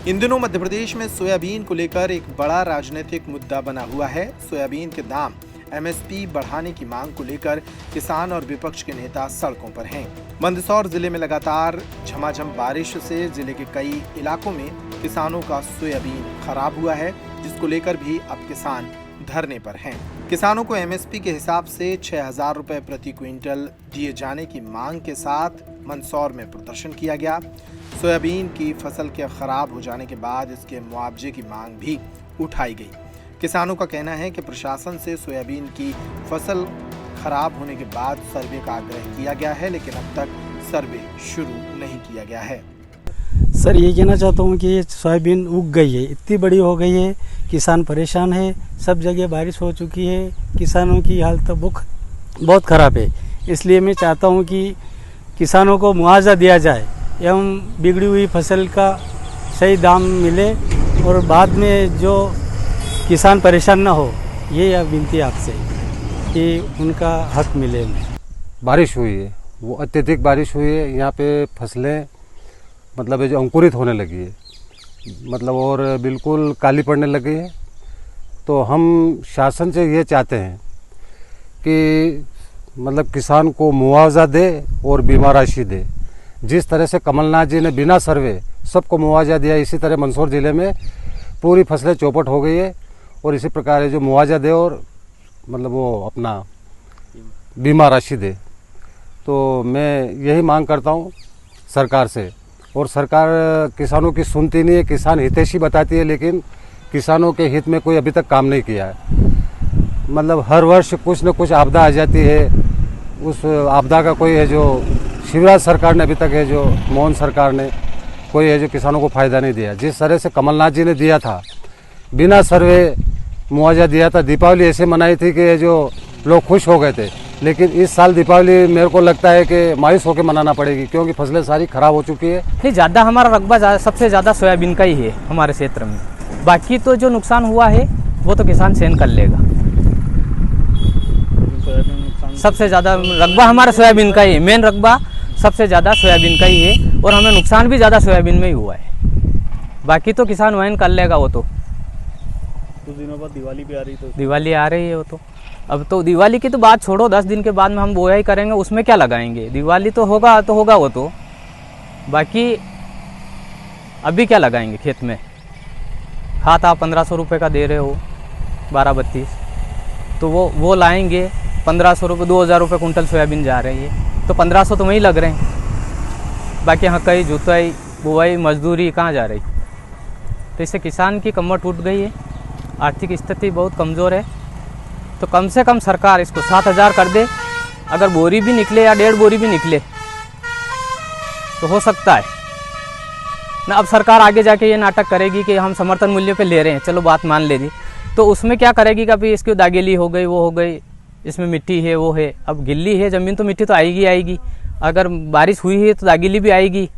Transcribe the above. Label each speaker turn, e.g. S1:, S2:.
S1: इन दिनों मध्य प्रदेश में सोयाबीन को लेकर एक बड़ा राजनीतिक मुद्दा बना हुआ है। सोयाबीन के दाम एमएसपी बढ़ाने की मांग को लेकर किसान और विपक्ष के नेता सड़कों पर हैं। मंदसौर जिले में लगातार झमाझम बारिश से जिले के कई इलाकों में किसानों का सोयाबीन खराब हुआ है, जिसको लेकर भी अब किसान धरने पर हैं। किसानों को एमएसपी के हिसाब से 6,000 रुपए प्रति क्विंटल दिए जाने की मांग के साथ मंदसौर में प्रदर्शन किया गया। सोयाबीन की फसल के खराब हो जाने के बाद इसके मुआवजे की मांग भी उठाई गई। किसानों का कहना है कि प्रशासन से सोयाबीन की फसल खराब होने के बाद सर्वे का आग्रह किया गया है, लेकिन अब तक सर्वे शुरू नहीं किया गया है।
S2: सर, ये कहना चाहता हूँ कि ये सोयाबीन उग गई है, इतनी बड़ी हो गई है, किसान परेशान है, सब जगह बारिश हो चुकी है, किसानों की हालत बहुत ख़राब है। इसलिए मैं चाहता हूँ कि किसानों को मुआवजा दिया जाए एवं बिगड़ी हुई फसल का सही दाम मिले और बाद में जो किसान परेशान ना हो, ये विनती आपसे कि उनका हक मिले उन्हें।
S3: बारिश हुई है, वो अत्यधिक बारिश हुई है, यहाँ पे फसलें मतलब जो अंकुरित होने लगी है, मतलब और बिल्कुल काली पड़ने लगी है। तो हम शासन से ये चाहते हैं कि मतलब किसान को मुआवजा दे और बीमा राशि दे। जिस तरह से कमलनाथ जी ने बिना सर्वे सबको मुआवजा दिया, इसी तरह मंदसौर ज़िले में पूरी फसलें चौपट हो गई है और इसी प्रकार जो मुआवजा दे और मतलब वो अपना बीमा राशि दे। तो मैं यही मांग करता हूँ सरकार से, और सरकार किसानों की सुनती नहीं है। किसान हितैषी बताती है, लेकिन किसानों के हित में कोई अभी तक काम नहीं किया है। मतलब हर वर्ष कुछ न कुछ आपदा आ जाती है, उस आपदा का कोई है जो शिवराज सरकार ने अभी तक है, जो मोहन सरकार ने कोई है जो किसानों को फ़ायदा नहीं दिया। जिस तरह से कमलनाथ जी ने दिया था, बिना सर्वे मुआवजा दिया था, दीपावली ऐसे मनाई थी कि जो लोग खुश हो गए थे। लेकिन इस साल दीपावली मेरे को लगता है कि मायूस होकर मनाना पड़ेगी, क्योंकि फसलें सारी खराब हो चुकी है।
S4: नहीं, ज़्यादा हमारा रकबा सबसे ज़्यादा सोयाबीन का ही है हमारे क्षेत्र में। बाकी तो जो नुकसान हुआ है वो तो किसान सहन कर लेगा। सबसे ज़्यादा रकबा हमारा सोयाबीन का ही है, मेन रकबा सबसे ज़्यादा सोयाबीन का ही है, और हमें नुकसान भी ज़्यादा सोयाबीन में ही हुआ है। बाकी तो किसान वहन कर लेगा। वो तो
S5: कुछ दिनों बाद दिवाली भी आ रही, तो
S4: दिवाली आ रही है। वो तो अब तो दिवाली की तो बात छोड़ो, 10 दिन के बाद में हम बोया ही करेंगे, उसमें क्या लगाएंगे। दिवाली तो होगा वो तो, बाकी अभी क्या लगाएंगे खेत में। खाद आप 1500 रुपये का दे रहे हो, 12-32, तो वो लाएंगे 1500 रुपये, 2000 रुपये कुंटल सोयाबीन जा रही है, तो 1500 तो वहीं लग रहे हैं। बाकी यहाँ कई जुताई बुआई मजदूरी कहाँ जा रही। तो इससे किसान की कमर टूट गई है, आर्थिक स्थिति बहुत कमज़ोर है। तो कम से कम सरकार इसको 7,000 कर दे। अगर बोरी भी निकले या 1.5 बोरी भी निकले तो हो सकता है ना। अब सरकार आगे जाके ये नाटक करेगी कि हम समर्थन मूल्य पे ले रहे हैं, चलो बात मान लेगी, तो उसमें क्या करेगी कि अभी इसकी दागेली हो गई, वो हो गई, इसमें मिट्टी है, वो है। अब गिल्ली है ज़मीन तो मिट्टी तो आएगी। अगर बारिश हुई है तो दागेली भी आएगी।